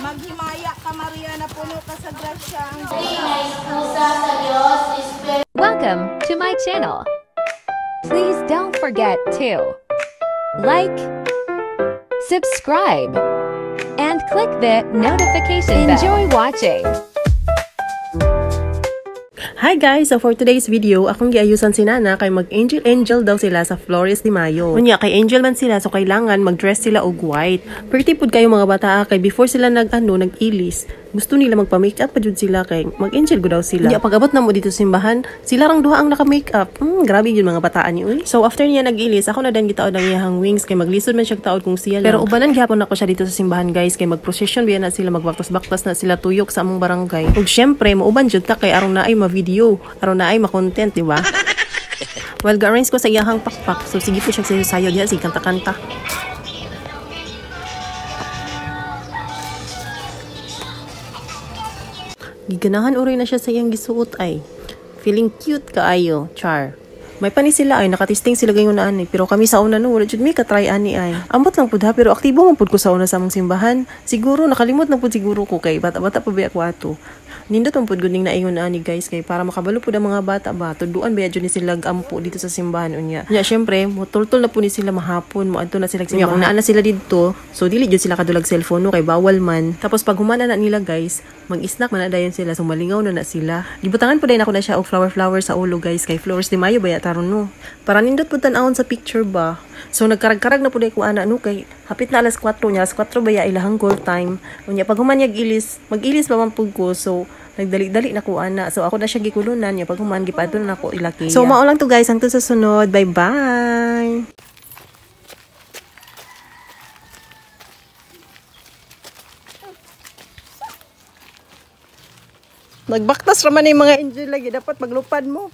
Maghimaya ka, Maria, na puno ka sa grasya. Welcome to my channel. Please don't forget to like, subscribe, and click the notification bell. Enjoy watching. Hi guys! So for today's video, akong giayusan si Nana kay mag-angel daw sila sa Flores de Mayo. Unya, kay angel man sila, so kailangan mag-dress sila og white. Pretty pud kayo mga bata kay before sila nag-ilis, gusto nila magpa-makeup pa jud sila kay mag-angel go daw sila. Unya, pag-abot na mo dito sa simbahan, sila rang duha ang naka-makeup. Grabe yun mga bataan niyo. So after niya nag-ilis, ako na dan gitaod ang iyahang wings kay maglisod man siya taod kung siya lang. Pero ubanan gihapon ako siya dito sa simbahan guys kay mag-procession biya na sila, magbaktas-baktas na sila tuyok sa among barangay. Ug syempre, mauban jud ta kay aron na ay ma-video, aron na ay ma-content, di ba? Well, ga-arrange ko sa iyahang pakpak. So sige po siya sayo diha, sige kanta-kanta. Giganahan uri na siya sa iyang gisuot ay. Feeling cute kaayo, char. May pani sila ay nakatisting sila gayon na ani, pero kami sa una no wala jud mi ka-try ani ay. Ambot lang pud ha, pero aktibo man pud ko sa una sa among simbahan. Siguro nakalimot na pud siguro ko kay bata-bata pa ba ako ato. Nindot man pud gud ning naingon ani guys kay para makabalo pud ang mga bata ba tuduan ba jud ni sila gampo dito sa simbahan unya. Nya syempre motultol na pud ni sila mahapon, moadto na sila simbahan. Kung naa na sila didto, so dili jud sila kadulag cellphone no kay bawal man. Tapos pag humana na nila guys, mag-snack man na dayon sila, so malingaw na sila. Gibutangan pud ako na siya og flower sa ulo guys kay Flores de Mayo baya taron no. Para nindot pud tan-awon sa picture ba. So nagkarag-karag na pud ko ana no kay hapit na alas 4 nya, alas 4 baya ilahang goal time. Unya pag humanyag ilis, mag-ilis pa man pud ko, so nagdali-dali na ko ana. So ako na siya gikulunan niya pag human gipadto na ako ilaki. So mao lang to guys, hangtod sa sunod. Bye-bye. Nagbaktas raman yung mga angel lagi, dapat maglupad mo.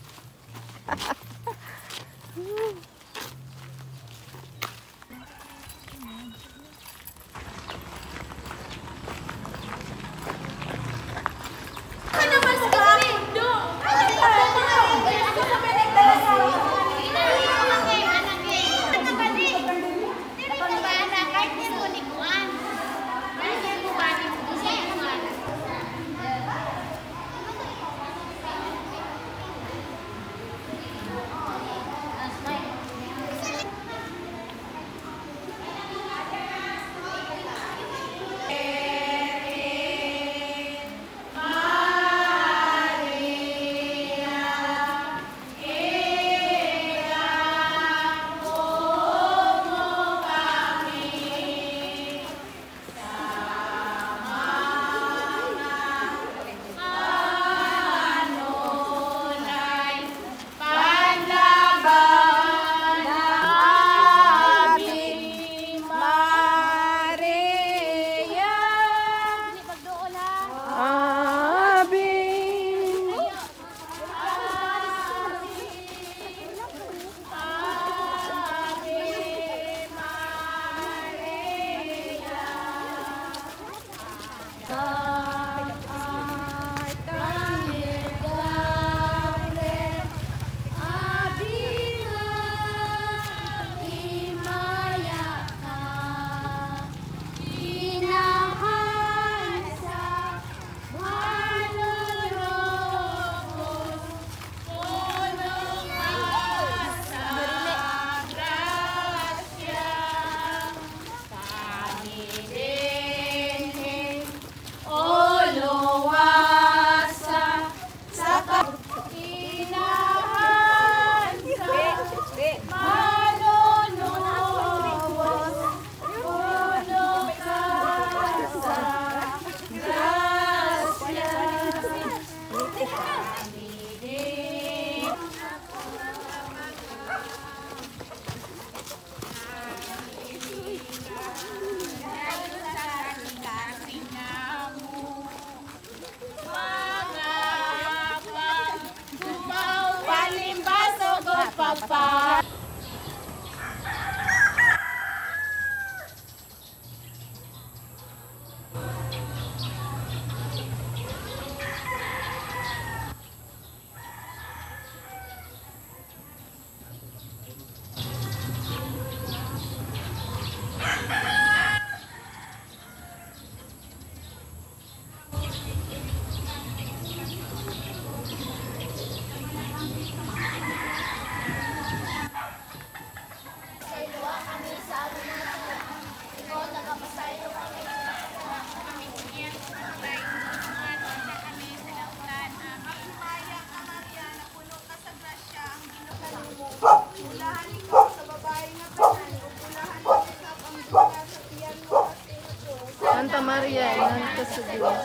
Maria, inahan ka sa Diyos.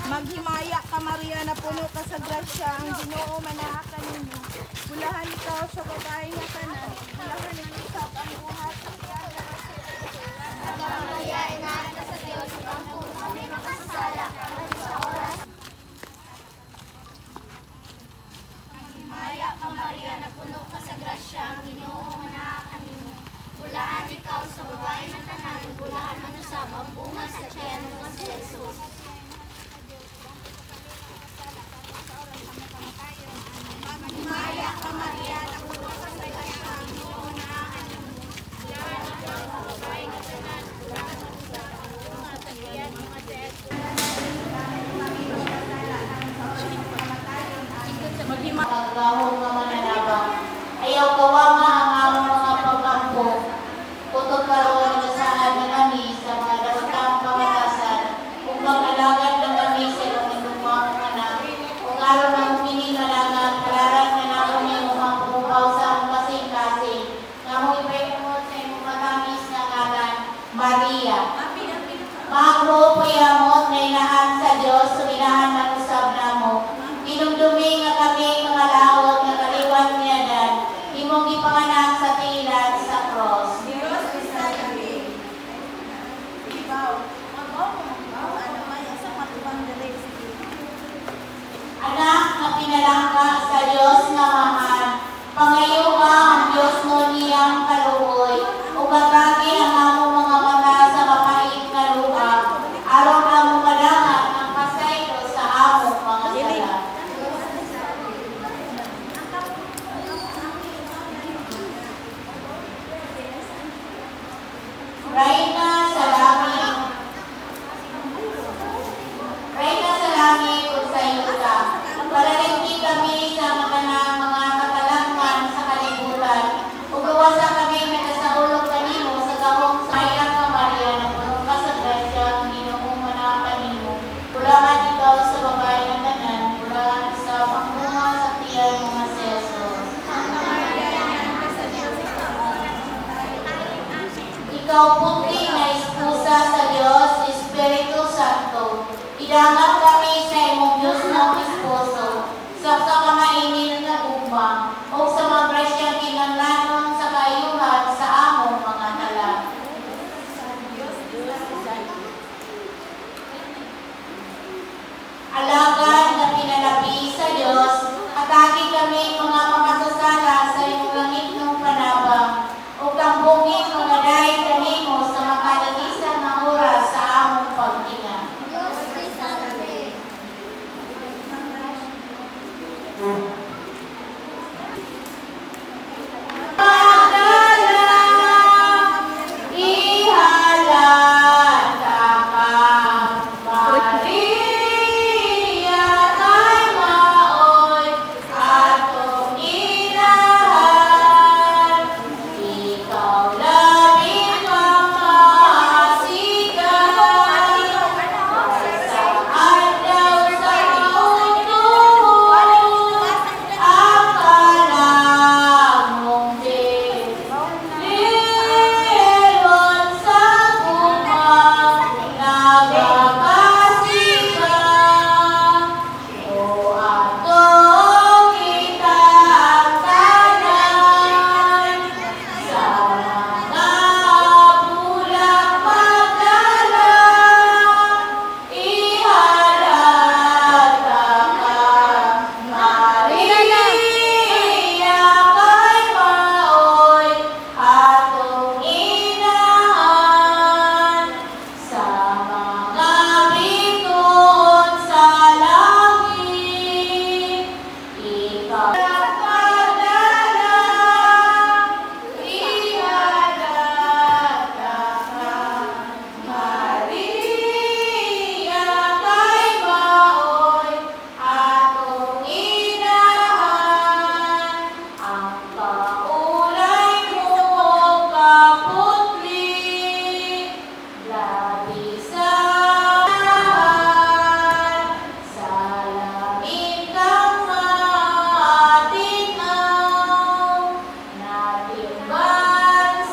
Maghimaya ka Maria, na puno ka sa grasya, ang Ginoo manahakan ninyo. Bulahan ikaw sa babae nga tanan, bulahan ninyo sa ang buhat sa Maria, inahan ka sa Diyos, ang puno kami makasasala. Maghimaya ka Maria, na puno ka sa grasya, ang Ginoo manahakan ninyo. Bulahan ikaw sa babae nga tanan, bulahan manusab ang bunga sa tiyan mo si Jesus. Maghimaya ka Maria, na puno ka sa grasya, ang Ginoo manahakan ninyo. Bulahan ikaw sa babae nga tanan, bulahan manusab ang bunga sa tiyan mo si Jesus. Pagkahong nga mananabang, ayaw kawama ang among mga pagkampo. Putog karoon na saan na kami sa mga dagatang pamatasan, kung mag-alagad na kami sa iyong inumang anak. Kung araw na humininalagan, kalaran na na kami umang pumaw sa among kasing-kasing, nga mong ipahimot sa iyong matamis na ngalan, Maria. Magpupayamot na inahan sa Diyos, suminahan manusab na mo. Dinumdumi nga kami mga lawag na kaliwan niya dan, imong ipanganak sa tilan sa cross. Diyos, isa kami. Ibaw. Ano may asa matubang dali. Anak na pinalangka sa Diyos nga mahal, pangayo ka ang Diyos mo niyang kaluoy, o katagi ang among mga mata sa mapait na luha, araw na mo malahat ang pasaylo sa among mga sala. Reyna sa langit, Reyna sa langit kung sa iyo ka, palaligti kami sa mga katalangkan sa kalibutan, ugawasa kami nagasaulog kanimo sa gahong sayang ka Maria, na puno ka sa grasya, ang Ginoong manahakan nimo. Bulahan ikaw sa babae ng tanan, bulahan sa pangunga sa tiyan mo nga si Jesus. Ikaw puti na esposa sa Diyos, Espiritu Santo. Idangat kami sa imong Diyos ng esposo, sa kamainil na umang, o sa mga grasyang kinanglanon sa kayuhan sa among mga talag. Alagad na pinalabi sa Diyos, atagi kami mga makasasala sa iyong langit ng panabang, o kambungin mga dahil kanimo sa makalagisan na oras sa among pagtinga.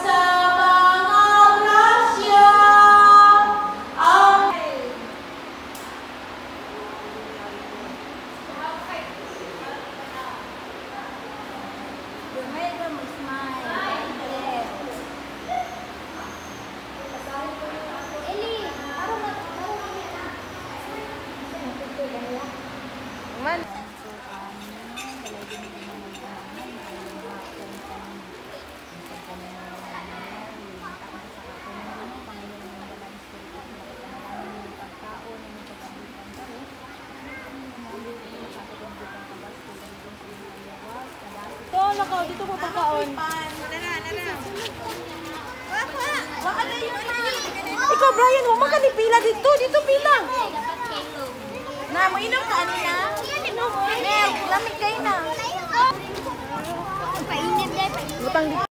Sa Ikaw, dito mo pagkaon. Ikaw, Brian, huwag ka ni pila dito. Dito pila. Na, mo inom ka, ano na? Mel, lamig kayo na. Painit dahil. Butang dito.